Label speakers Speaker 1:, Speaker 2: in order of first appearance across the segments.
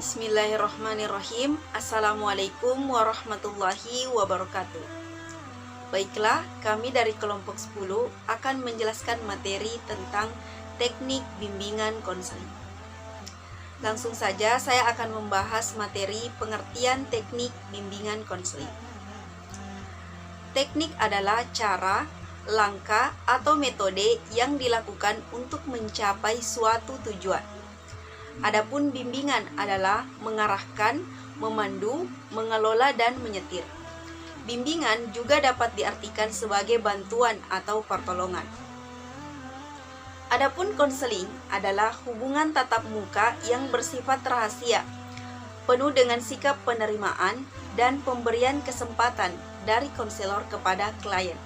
Speaker 1: Bismillahirrahmanirrahim. Assalamualaikum warahmatullahi wabarakatuh. Baiklah, kami dari kelompok 10 akan menjelaskan materi tentang teknik bimbingan konseling. Langsung saja saya akan membahas materi pengertian teknik bimbingan konseling. Teknik adalah cara, langkah, atau metode yang dilakukan untuk mencapai suatu tujuan. Adapun bimbingan adalah mengarahkan, memandu, mengelola, dan menyetir. Bimbingan juga dapat diartikan sebagai bantuan atau pertolongan. Adapun konseling adalah hubungan tatap muka yang bersifat rahasia, penuh dengan sikap penerimaan dan pemberian kesempatan dari konselor kepada klien.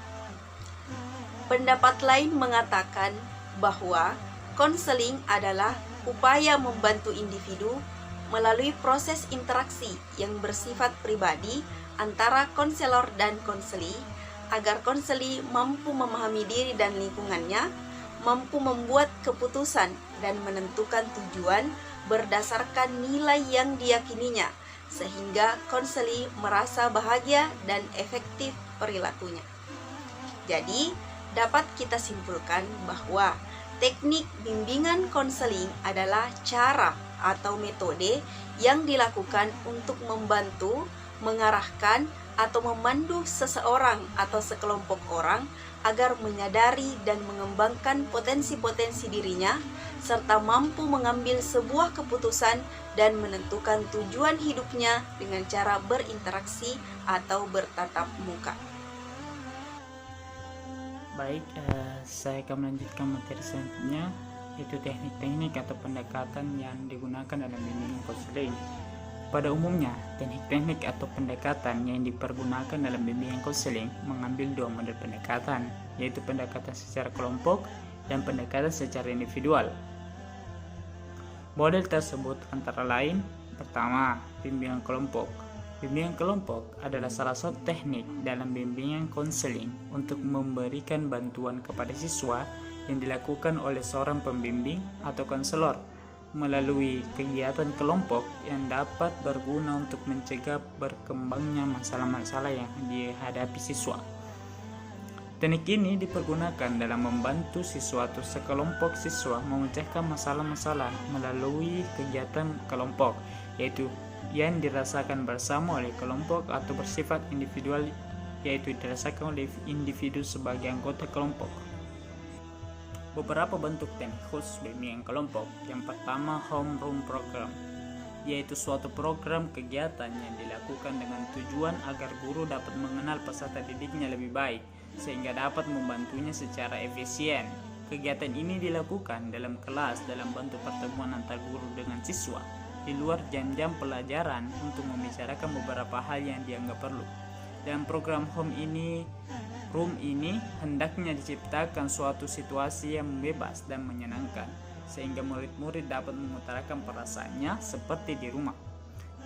Speaker 1: Pendapat lain mengatakan bahwa konseling adalah upaya membantu individu melalui proses interaksi yang bersifat pribadi antara konselor dan konseli, agar konseli mampu memahami diri dan lingkungannya, mampu membuat keputusan dan menentukan tujuan berdasarkan nilai yang diyakininya, sehingga konseli merasa bahagia dan efektif perilakunya. Jadi, dapat kita simpulkan bahwa teknik bimbingan konseling adalah cara atau metode yang dilakukan untuk membantu, mengarahkan, atau memandu seseorang atau sekelompok orang agar menyadari dan mengembangkan potensi-potensi dirinya, serta mampu mengambil sebuah keputusan dan menentukan tujuan hidupnya dengan cara berinteraksi atau bertatap muka.
Speaker 2: Baik, saya akan melanjutkan materi selanjutnya, yaitu teknik-teknik atau pendekatan yang digunakan dalam bimbingan konseling. Pada umumnya, teknik-teknik atau pendekatan yang dipergunakan dalam bimbingan konseling mengambil dua model pendekatan, yaitu pendekatan secara kelompok dan pendekatan secara individual. Model tersebut antara lain: pertama, bimbingan kelompok. Bimbingan kelompok adalah salah satu teknik dalam bimbingan konseling untuk memberikan bantuan kepada siswa yang dilakukan oleh seorang pembimbing atau konselor melalui kegiatan kelompok yang dapat berguna untuk mencegah berkembangnya masalah-masalah yang dihadapi siswa. Teknik ini dipergunakan dalam membantu siswa atau sekelompok siswa memecahkan masalah-masalah melalui kegiatan kelompok, yaitu yang dirasakan bersama oleh kelompok, atau bersifat individual, yaitu dirasakan oleh individu sebagai anggota kelompok. Beberapa bentuk teknik khusus bimbingan kelompok. Yang pertama, homeroom program, yaitu suatu program kegiatan yang dilakukan dengan tujuan agar guru dapat mengenal peserta didiknya lebih baik, sehingga dapat membantunya secara efisien. Kegiatan ini dilakukan dalam kelas dalam bentuk pertemuan antar guru dengan siswa di luar jam-jam pelajaran untuk membicarakan beberapa hal yang dianggap perlu. Dalam program room ini hendaknya diciptakan suatu situasi yang bebas dan menyenangkan, sehingga murid-murid dapat mengutarakan perasaannya seperti di rumah.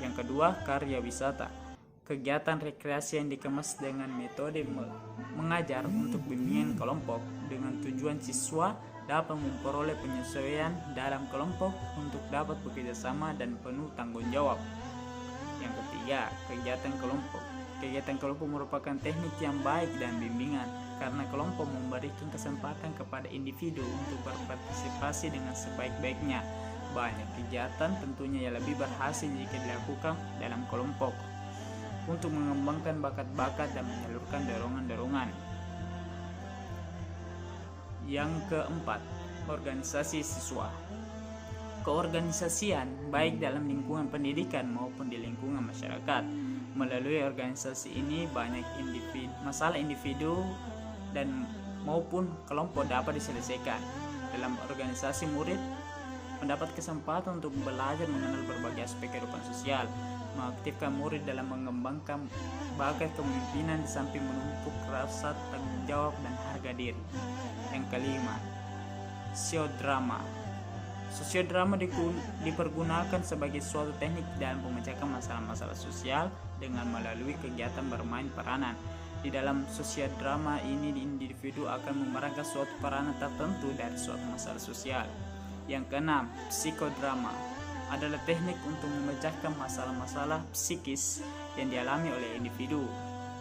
Speaker 2: Yang kedua, karya wisata, kegiatan rekreasi yang dikemas dengan metode mengajar untuk bimbingan kelompok dengan tujuan siswa dapat memperoleh penyesuaian dalam kelompok untuk dapat bekerjasama dan penuh tanggung jawab. Yang ketiga, kegiatan kelompok. Kegiatan kelompok merupakan teknik yang baik dan bimbingan karena kelompok memberikan kesempatan kepada individu untuk berpartisipasi dengan sebaik-baiknya. Banyak kegiatan tentunya yang lebih berhasil jika dilakukan dalam kelompok untuk mengembangkan bakat-bakat dan menyalurkan dorongan-dorongan. Yang keempat, organisasi siswa. Keorganisasian baik dalam lingkungan pendidikan maupun di lingkungan masyarakat. Melalui organisasi ini banyak masalah individu dan maupun kelompok dapat diselesaikan. Dalam organisasi, murid mendapat kesempatan untuk belajar mengenal berbagai aspek kehidupan sosial, mengaktifkan murid dalam mengembangkan bakat kepemimpinan di samping menumpuk rasa tanggung jawab dan harga diri. Yang kelima, sosiodrama. Sosiodrama dipergunakan sebagai suatu teknik dalam memecahkan masalah-masalah sosial dengan melalui kegiatan bermain peranan. Di dalam sosiodrama ini, individu akan memerankan suatu peranan tertentu dari suatu masalah sosial. Yang keenam, psikodrama. adalah teknik untuk memecahkan masalah-masalah psikis yang dialami oleh individu.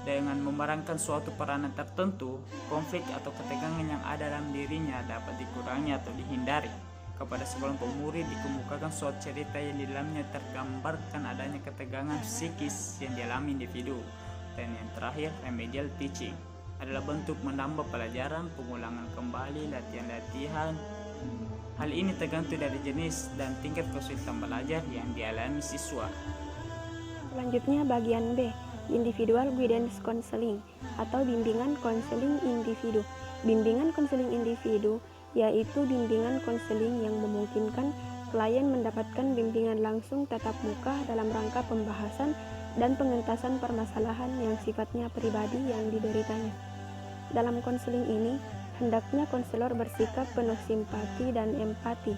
Speaker 2: Dengan memerankan suatu peranan tertentu, konflik atau ketegangan yang ada dalam dirinya dapat dikurangi atau dihindari. Kepada sekelompok murid dikemukakan suatu cerita yang di dalamnya tergambarkan adanya ketegangan psikis yang dialami individu. Dan yang terakhir, remedial teaching adalah bentuk menambah pelajaran, pengulangan kembali, latihan-latihan. Hal ini tergantung dari jenis dan tingkat kesulitan belajar yang dialami siswa.
Speaker 3: Selanjutnya bagian B, Individual Guidance Counseling atau bimbingan konseling individu. Bimbingan konseling individu yaitu bimbingan konseling yang memungkinkan klien mendapatkan bimbingan langsung tatap muka dalam rangka pembahasan dan pengentasan permasalahan yang sifatnya pribadi yang dideritanya. Dalam konseling ini, hendaknya konselor bersikap penuh simpati dan empati.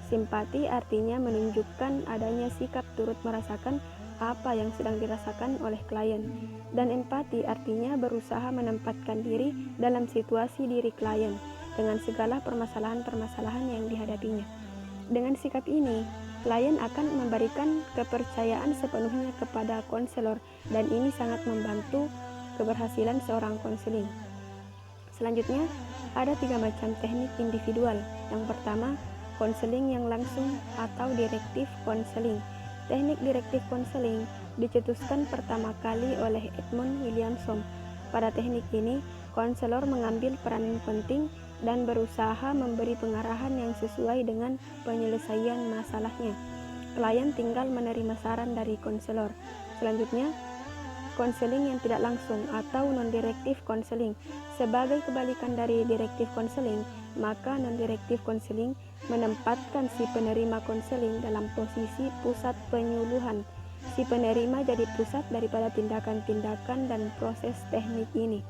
Speaker 3: Simpati artinya menunjukkan adanya sikap turut merasakan apa yang sedang dirasakan oleh klien, dan empati artinya berusaha menempatkan diri dalam situasi diri klien dengan segala permasalahan-permasalahan yang dihadapinya. Dengan sikap ini, klien akan memberikan kepercayaan sepenuhnya kepada konselor, dan ini sangat membantu keberhasilan seorang konseling. Selanjutnya, ada 3 macam teknik individual. Yang pertama, konseling yang langsung atau direktif konseling. Teknik direktif konseling dicetuskan pertama kali oleh Edmund Williamson. Pada teknik ini, konselor mengambil peran penting dan berusaha memberi pengarahan yang sesuai dengan penyelesaian masalahnya. Klien tinggal menerima saran dari konselor. Selanjutnya, konseling yang tidak langsung atau non-direktif konseling. Sebagai kebalikan dari direktif konseling, maka non-direktif konseling menempatkan si penerima konseling dalam posisi pusat penyuluhan. Si penerima jadi pusat daripada tindakan-tindakan dan proses teknik ini.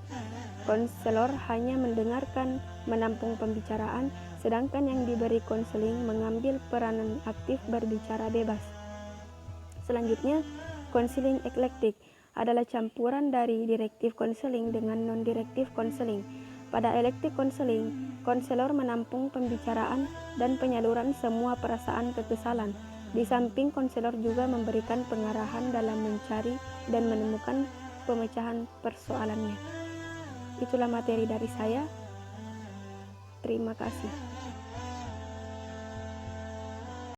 Speaker 3: Konselor hanya mendengarkan, menampung pembicaraan, sedangkan yang diberi konseling mengambil peranan aktif berbicara bebas. Selanjutnya, konseling eklektik adalah campuran dari direktif konseling dengan non-direktif konseling. Pada elektif konseling, konselor menampung pembicaraan dan penyaluran semua perasaan kekesalan. Di samping konselor juga memberikan pengarahan dalam mencari dan menemukan pemecahan persoalannya. Itulah materi dari saya. Terima kasih.